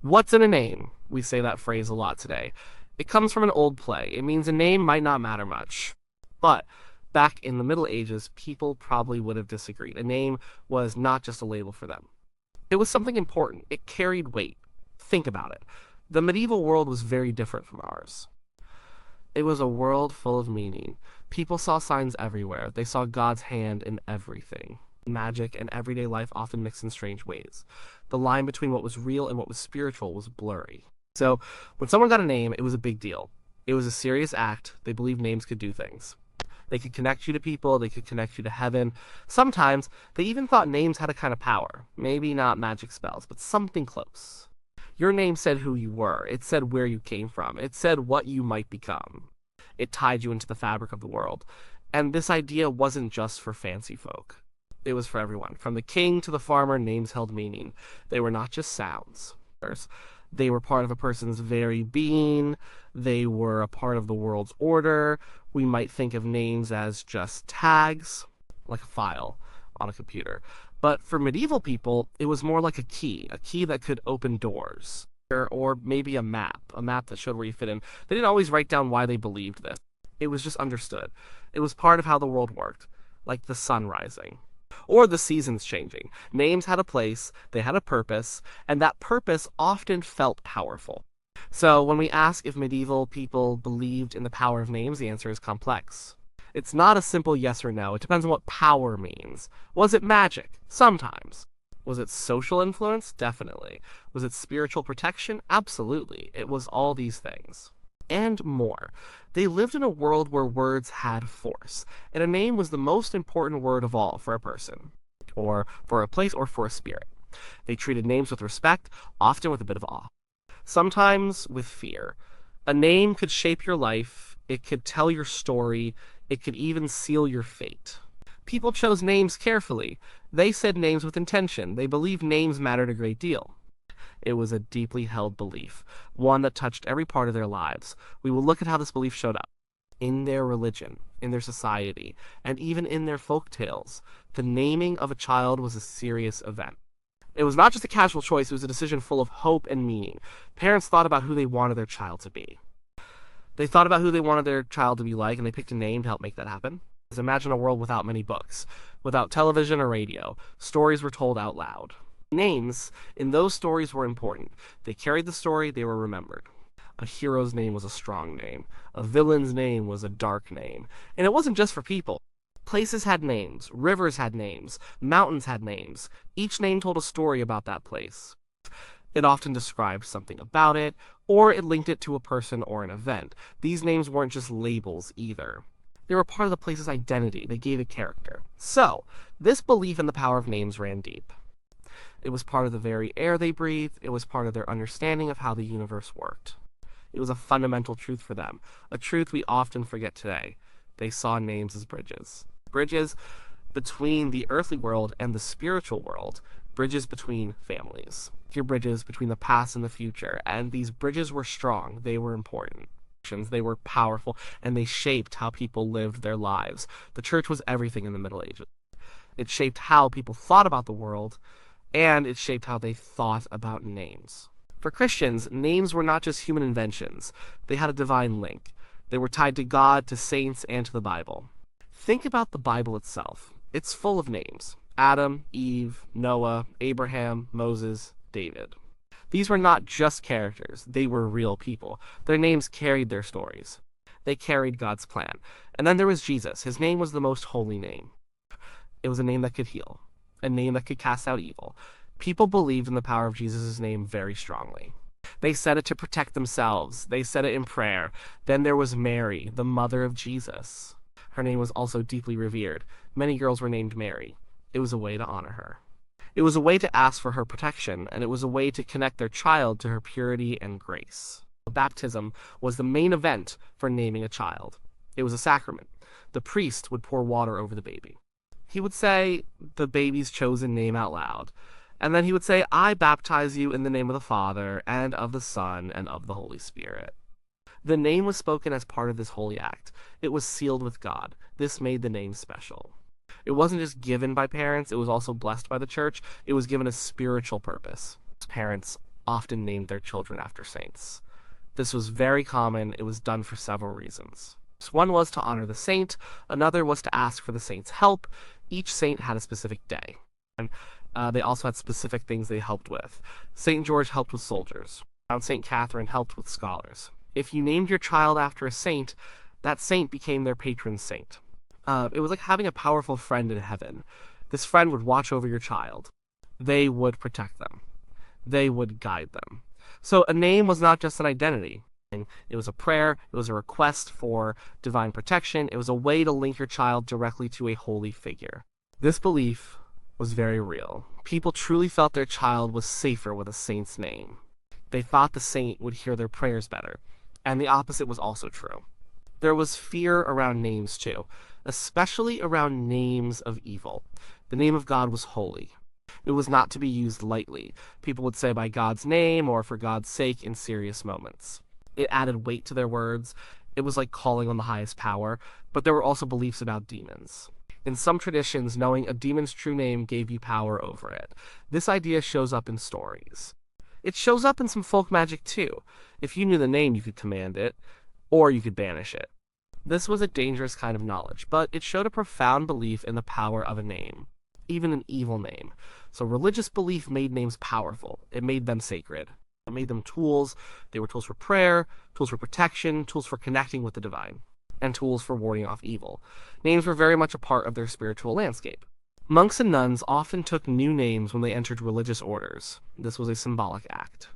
What's in a name? We say that phrase a lot today. It comes from an old play. It means a name might not matter much. But back in the Middle Ages, people probably would have disagreed. A name was not just a label for them. It was something important. It carried weight. Think about it. The medieval world was very different from ours. It was a world full of meaning. People saw signs everywhere. They saw God's hand in everything. Magic and everyday life often mixed in strange ways. The line between what was real and what was spiritual was blurry. So, when someone got a name, it was a big deal. It was a serious act. They believed names could do things. They could connect you to people, they could connect you to heaven. Sometimes, they even thought names had a kind of power. Maybe not magic spells, but something close. Your name said who you were. It said where you came from. It said what you might become. It tied you into the fabric of the world. And this idea wasn't just for fancy folk. It was for everyone. From the king to the farmer, names held meaning. They were not just sounds. They were part of a person's very being. They were a part of the world's order. We might think of names as just tags, like a file on a computer. But for medieval people, it was more like a key that could open doors. Or maybe a map that showed where you fit in. They didn't always write down why they believed this. It was just understood. It was part of how the world worked, like the sun rising. Or the seasons changing. Names had a place, they had a purpose, and that purpose often felt powerful. So when we ask if medieval people believed in the power of names, the answer is complex. It's not a simple yes or no. It depends on what power means. Was it magic? Sometimes. Was it social influence? Definitely. Was it spiritual protection? Absolutely. It was all these things. And more. They lived in a world where words had force, and a name was the most important word of all for a person, or for a place, or for a spirit. They treated names with respect, often with a bit of awe, sometimes with fear. A name could shape your life, it could tell your story, it could even seal your fate. People chose names carefully. They said names with intention. They believed names mattered a great deal. It was a deeply held belief, one that touched every part of their lives. We will look at how this belief showed up in their religion, in their society, and even in their folk tales. The naming of a child was a serious event. It was not just a casual choice, it was a decision full of hope and meaning. Parents thought about who they wanted their child to be. They thought about who they wanted their child to be like, and they picked a name to help make that happen. Imagine a world without many books, without television or radio. Stories were told out loud. Names in those stories were important. They carried the story, they were remembered. A hero's name was a strong name. A villain's name was a dark name. And it wasn't just for people. Places had names, rivers had names, mountains had names. Each name told a story about that place. It often described something about it, or it linked it to a person or an event. These names weren't just labels either. They were part of the place's identity. They gave it character. So, this belief in the power of names ran deep. It was part of the very air they breathed. It was part of their understanding of how the universe worked. It was a fundamental truth for them, a truth we often forget today. They saw names as bridges. Bridges between the earthly world and the spiritual world. Bridges between families. Your bridges between the past and the future. And these bridges were strong. They were important. They were powerful, and they shaped how people lived their lives. The church was everything in the Middle Ages. It shaped how people thought about the world, and it shaped how they thought about names. For Christians, names were not just human inventions. They had a divine link. They were tied to God, to saints, and to the Bible. Think about the Bible itself. It's full of names. Adam, Eve, Noah, Abraham, Moses, David. These were not just characters. They were real people. Their names carried their stories. They carried God's plan. And then there was Jesus. His name was the most holy name. It was a name that could heal. A name that could cast out evil. People believed in the power of Jesus' name very strongly. They said it to protect themselves. They said it in prayer. Then there was Mary, the mother of Jesus. Her name was also deeply revered. Many girls were named Mary. It was a way to honor her. It was a way to ask for her protection, and it was a way to connect their child to her purity and grace. Baptism was the main event for naming a child. It was a sacrament. The priest would pour water over the baby. He would say the baby's chosen name out loud, and then he would say, "I baptize you in the name of the Father, and of the Son, and of the Holy Spirit." The name was spoken as part of this holy act. It was sealed with God. This made the name special. It wasn't just given by parents, it was also blessed by the church. It was given a spiritual purpose. Parents often named their children after saints. This was very common. It was done for several reasons. One was to honor the saint, another was to ask for the saint's help. Each saint had a specific day. And they also had specific things they helped with. St. George helped with soldiers. St. Catherine helped with scholars. If you named your child after a saint, that saint became their patron saint. It was like having a powerful friend in heaven. This friend would watch over your child. They would protect them. They would guide them. So a name was not just an identity. It was a prayer. It was a request for divine protection. It was a way to link your child directly to a holy figure. This belief was very real. People truly felt their child was safer with a saint's name. They thought the saint would hear their prayers better. And the opposite was also true. There was fear around names too, especially around names of evil. The name of God was holy. It was not to be used lightly. People would say by God's name or for God's sake in serious moments. It added weight to their words. It was like calling on the highest power, but there were also beliefs about demons. In some traditions, knowing a demon's true name gave you power over it. This idea shows up in stories. It shows up in some folk magic too. If you knew the name, you could command it, or you could banish it. This was a dangerous kind of knowledge, but it showed a profound belief in the power of a name, even an evil name. So religious belief made names powerful. It made them sacred. It made them tools. They were tools for prayer, tools for protection, tools for connecting with the divine, and tools for warding off evil. Names were very much a part of their spiritual landscape. Monks and nuns often took new names when they entered religious orders. This was a symbolic act.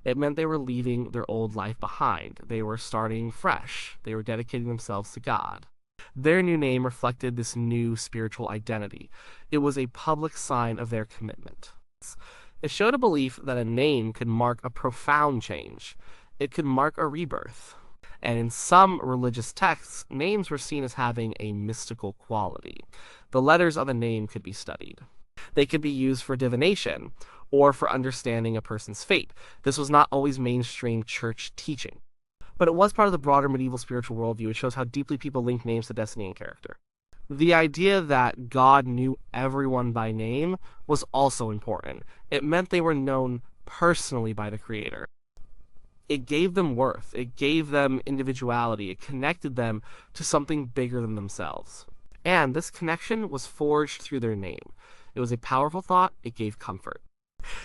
It meant they were leaving their old life behind. They were starting fresh. They were dedicating themselves to God. Their new name reflected this new spiritual identity. It was a public sign of their commitment. It showed a belief that a name could mark a profound change. It could mark a rebirth. And in some religious texts, names were seen as having a mystical quality. The letters of a name could be studied. They could be used for divination or for understanding a person's fate. This was not always mainstream church teaching, but it was part of the broader medieval spiritual worldview. It shows how deeply people link names to destiny and character. The idea that God knew everyone by name was also important. It meant they were known personally by the Creator. It gave them worth. It gave them individuality. It connected them to something bigger than themselves. And this connection was forged through their name. It was a powerful thought. It gave comfort.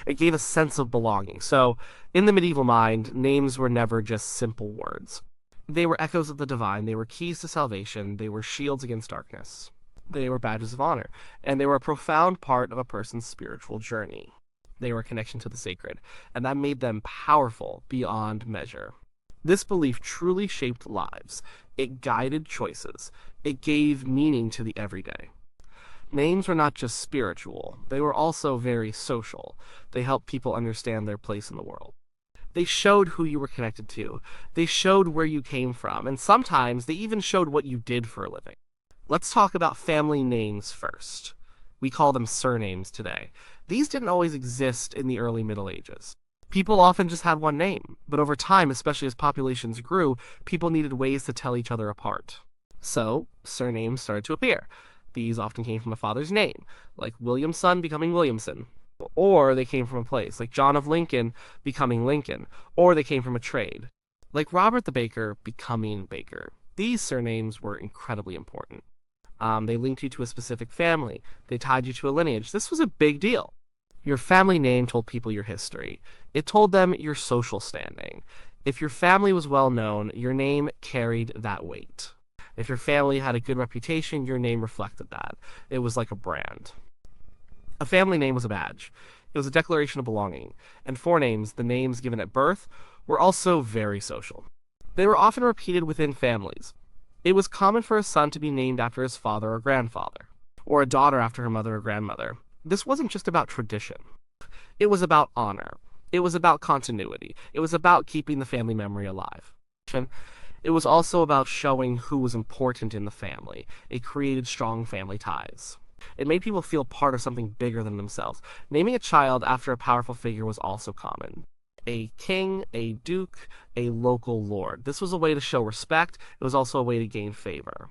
It gave a sense of belonging. So, in the medieval mind, names were never just simple words. They were echoes of the divine. They were keys to salvation. They were shields against darkness. They were badges of honor. And they were a profound part of a person's spiritual journey. They were a connection to the sacred. And that made them powerful beyond measure. This belief truly shaped lives. It guided choices. It gave meaning to the everyday. Names were not just spiritual. They were also very social. They helped people understand their place in the world. They showed who you were connected to. They showed where you came from. And sometimes they even showed what you did for a living. Let's talk about family names first. We call them surnames today. These didn't always exist in the early Middle Ages. People often just had one name, but over time, especially as populations grew, people needed ways to tell each other apart. So, surnames started to appear. These often came from a father's name, like Williamson becoming Williamson. Or they came from a place, like John of Lincoln becoming Lincoln. Or they came from a trade, like Robert the Baker becoming Baker. These surnames were incredibly important. They linked you to a specific family. They tied you to a lineage. This was a big deal. Your family name told people your history. It told them your social standing. If your family was well known, your name carried that weight. If your family had a good reputation, your name reflected that. It was like a brand. A family name was a badge. It was a declaration of belonging. And forenames, the names given at birth, were also very social. They were often repeated within families. It was common for a son to be named after his father or grandfather, or a daughter after her mother or grandmother. This wasn't just about tradition. It was about honor. It was about continuity. It was about keeping the family memory alive. It was also about showing who was important in the family. It created strong family ties. It made people feel part of something bigger than themselves. Naming a child after a powerful figure was also common. A king, a duke, a local lord. This was a way to show respect. It was also a way to gain favor.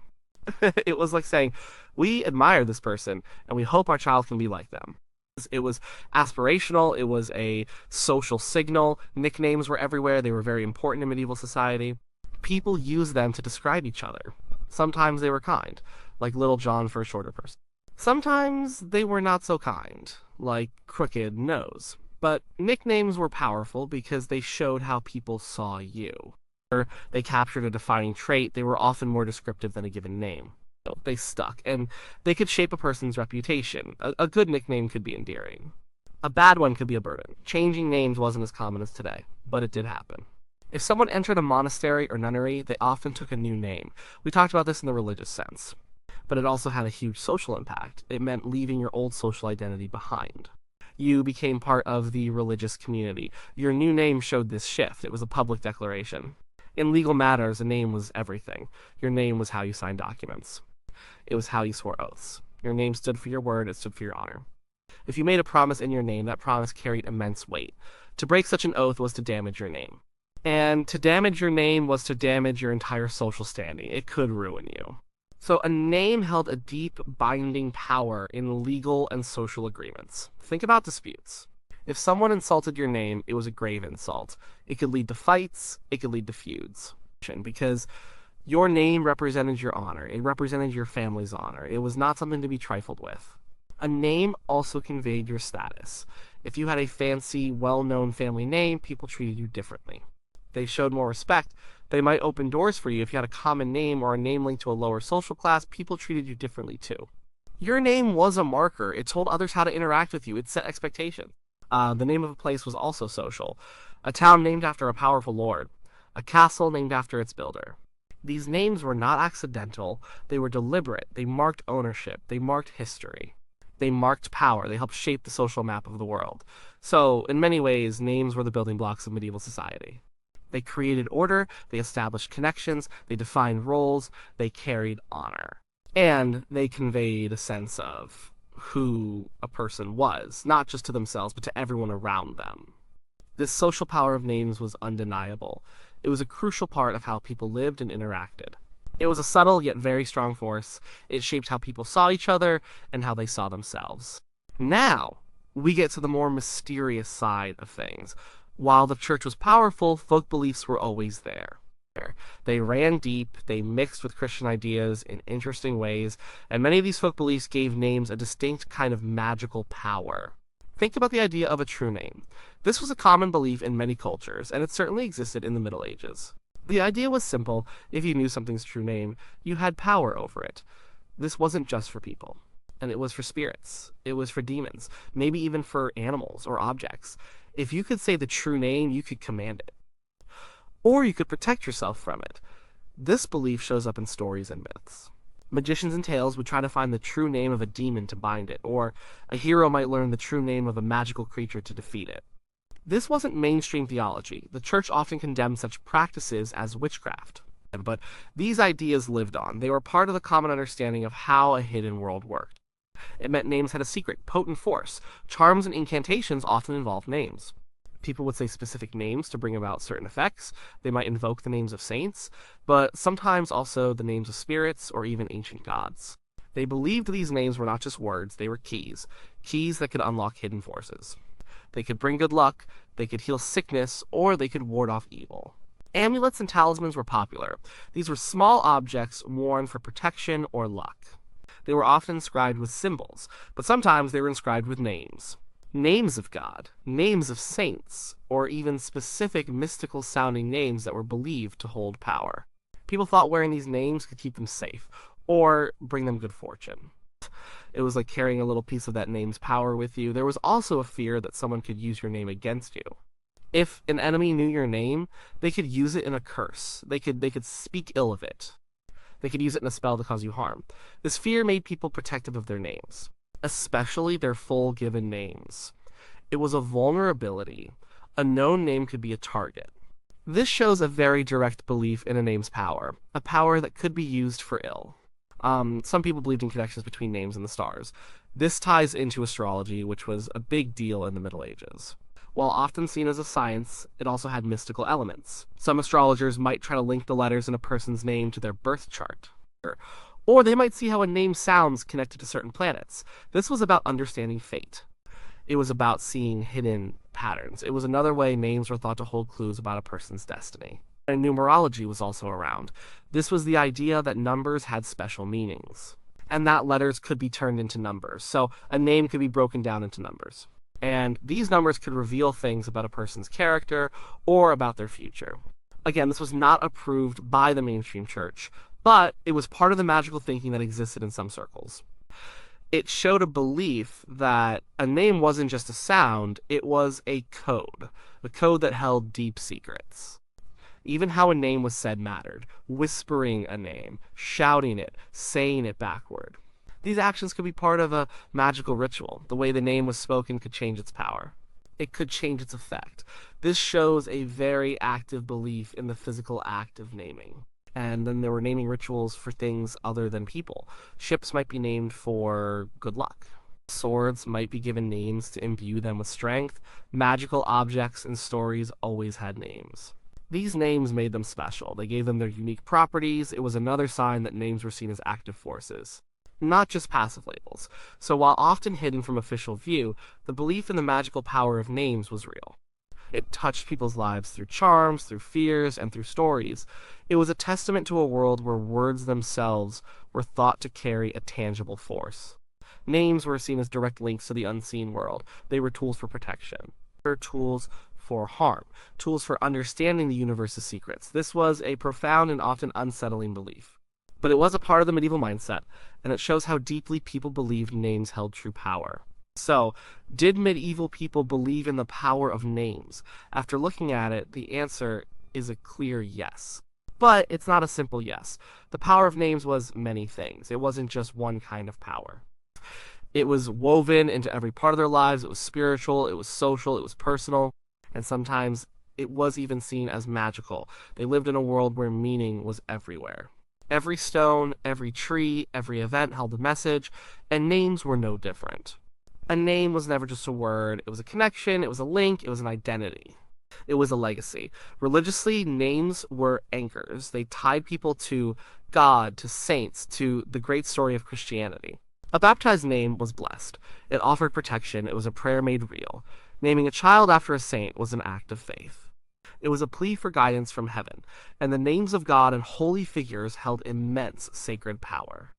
It was like saying, we admire this person, and we hope our child can be like them. It was aspirational, it was a social signal. Nicknames were everywhere, they were very important in medieval society. People used them to describe each other. Sometimes they were kind, like Little John for a shorter person. Sometimes they were not so kind, like Crooked Nose. But nicknames were powerful because they showed how people saw you. Or they captured a defining trait, they were often more descriptive than a given name. They stuck, and they could shape a person's reputation. A good nickname could be endearing. A bad one could be a burden. Changing names wasn't as common as today, but it did happen. If someone entered a monastery or nunnery, they often took a new name. We talked about this in the religious sense. But it also had a huge social impact. It meant leaving your old social identity behind. You became part of the religious community. Your new name showed this shift. It was a public declaration. In legal matters, a name was everything. Your name was how you signed documents. It was how you swore oaths. Your name stood for your word, it stood for your honor. If you made a promise in your name, that promise carried immense weight. To break such an oath was to damage your name. And to damage your name was to damage your entire social standing. It could ruin you. So a name held a deep binding power in legal and social agreements. Think about disputes. If someone insulted your name, it was a grave insult. It could lead to fights, it could lead to feuds. Because your name represented your honor. It represented your family's honor. It was not something to be trifled with. A name also conveyed your status. If you had a fancy, well-known family name, people treated you differently. They showed more respect. They might open doors for you. If you had a common name or a name linked to a lower social class, people treated you differently too. Your name was a marker. It told others how to interact with you. It set expectations. The name of a place was also social. A town named after a powerful lord. A castle named after its builder. These names were not accidental. They were deliberate. They marked ownership. They marked history. They marked power. They helped shape the social map of the world. So, in many ways, names were the building blocks of medieval society. They created order, they established connections, they defined roles, they carried honor. And they conveyed a sense of who a person was, not just to themselves, but to everyone around them. This social power of names was undeniable. It was a crucial part of how people lived and interacted. It was a subtle yet very strong force. It shaped how people saw each other and how they saw themselves. Now, we get to the more mysterious side of things. While the church was powerful, folk beliefs were always there. They ran deep, they mixed with Christian ideas in interesting ways, and many of these folk beliefs gave names a distinct kind of magical power. Think about the idea of a true name. This was a common belief in many cultures, and it certainly existed in the Middle Ages. The idea was simple. If you knew something's true name, you had power over it. This wasn't just for people. And it was for spirits. It was for demons. Maybe even for animals or objects. If you could say the true name, you could command it. Or you could protect yourself from it. This belief shows up in stories and myths. Magicians in tales would try to find the true name of a demon to bind it, or a hero might learn the true name of a magical creature to defeat it. This wasn't mainstream theology. The church often condemned such practices as witchcraft. But these ideas lived on. They were part of the common understanding of how a hidden world worked. It meant names had a secret, potent force. Charms and incantations often involved names. People would say specific names to bring about certain effects. They might invoke the names of saints, but sometimes also the names of spirits or even ancient gods. They believed these names were not just words, they were keys. Keys that could unlock hidden forces. They could bring good luck, they could heal sickness, or they could ward off evil. Amulets and talismans were popular. These were small objects worn for protection or luck. They were often inscribed with symbols, but sometimes they were inscribed with names. Names of God, names of saints, or even specific mystical-sounding names that were believed to hold power. People thought wearing these names could keep them safe, or bring them good fortune. It was like carrying a little piece of that name's power with you. There was also a fear that someone could use your name against you. If an enemy knew your name, they could use it in a curse. They could speak ill of it. They could use it in a spell to cause you harm. This fear made people protective of their names, especially their full given names. It was a vulnerability. A known name could be a target. This shows a very direct belief in a name's power, a power that could be used for ill. Some people believed in connections between names and the stars. This ties into astrology, which was a big deal in the Middle Ages. While often seen as a science, it also had mystical elements. Some astrologers might try to link the letters in a person's name to their birth chart. Or they might see how a name sounds connected to certain planets. This was about understanding fate. It was about seeing hidden patterns. It was another way names were thought to hold clues about a person's destiny. And numerology was also around. This was the idea that numbers had special meanings, and that letters could be turned into numbers. So a name could be broken down into numbers. And these numbers could reveal things about a person's character or about their future. Again, this was not approved by the mainstream church, but it was part of the magical thinking that existed in some circles. It showed a belief that a name wasn't just a sound, it was a code that held deep secrets. Even how a name was said mattered. Whispering a name, shouting it, saying it backward. These actions could be part of a magical ritual. The way the name was spoken could change its power. It could change its effect. This shows a very active belief in the physical act of naming. And then there were naming rituals for things other than people. Ships might be named for good luck. Swords might be given names to imbue them with strength. Magical objects and stories always had names. These names made them special. They gave them their unique properties. It was another sign that names were seen as active forces, not just passive labels. So while often hidden from official view, the belief in the magical power of names was real. It touched people's lives through charms, through fears, and through stories. It was a testament to a world where words themselves were thought to carry a tangible force. Names were seen as direct links to the unseen world. They were tools for protection. They were tools for harm, tools for understanding the universe's secrets. This was a profound and often unsettling belief. But it was a part of the medieval mindset, and it shows how deeply people believed names held true power. So, did medieval people believe in the power of names? After looking at it, the answer is a clear yes. But it's not a simple yes. The power of names was many things. It wasn't just one kind of power. It was woven into every part of their lives. It was spiritual, it was social, it was personal, and sometimes it was even seen as magical. They lived in a world where meaning was everywhere. Every stone, every tree, every event held a message, and names were no different. A name was never just a word. It was a connection, it was a link, it was an identity. It was a legacy. Religiously, names were anchors. They tied people to God, to saints, to the great story of Christianity. A baptized name was blessed. It offered protection. It was a prayer made real. Naming a child after a saint was an act of faith. It was a plea for guidance from heaven, and the names of God and holy figures held immense sacred power.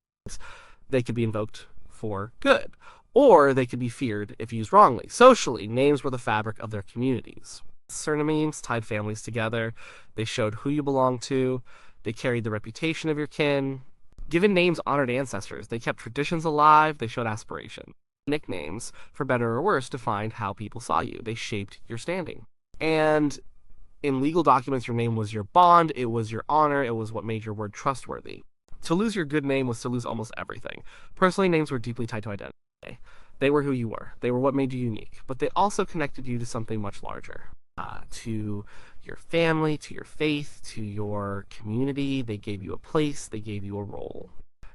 They could be invoked for good, or they could be feared if used wrongly. Socially, names were the fabric of their communities. Surnames tied families together. They showed who you belonged to. They carried the reputation of your kin. Given names honored ancestors. They kept traditions alive. They showed aspiration. Nicknames, for better or worse, defined how people saw you. They shaped your standing. And in legal documents, your name was your bond. It was your honor. It was what made your word trustworthy. To lose your good name was to lose almost everything. Personally, names were deeply tied to identity. They were who you were. They were what made you unique. But they also connected you to something much larger. To your family, to your faith, to your community. They gave you a place. They gave you a role.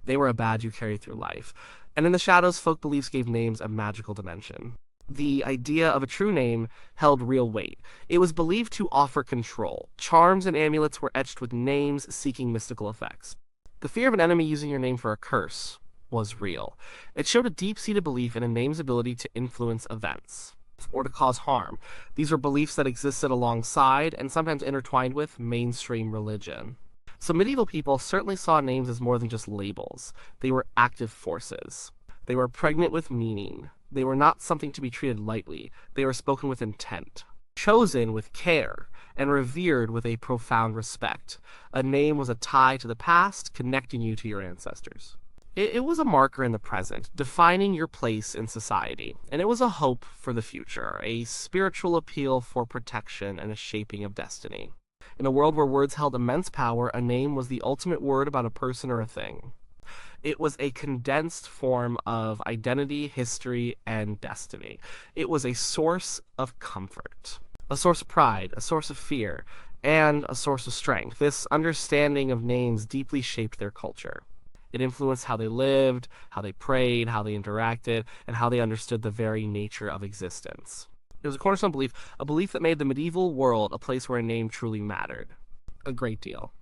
They were a badge you carried through life. And in the shadows, folk beliefs gave names a magical dimension. The idea of a true name held real weight. It was believed to offer control. Charms and amulets were etched with names seeking mystical effects. The fear of an enemy using your name for a curse was real. It showed a deep-seated belief in a name's ability to influence events or to cause harm. These were beliefs that existed alongside and sometimes intertwined with mainstream religion. So medieval people certainly saw names as more than just labels. They were active forces. They were pregnant with meaning. They were not something to be treated lightly. They were spoken with intent, chosen with care, and revered with a profound respect. A name was a tie to the past, connecting you to your ancestors. It was a marker in the present, defining your place in society, and it was a hope for the future, a spiritual appeal for protection and a shaping of destiny. In a world where words held immense power, a name was the ultimate word about a person or a thing. It was a condensed form of identity, history, and destiny. It was a source of comfort, a source of pride, a source of fear, and a source of strength. This understanding of names deeply shaped their culture. It influenced how they lived, how they prayed, how they interacted, and how they understood the very nature of existence. It was a cornerstone belief, a belief that made the medieval world a place where a name truly mattered. A great deal.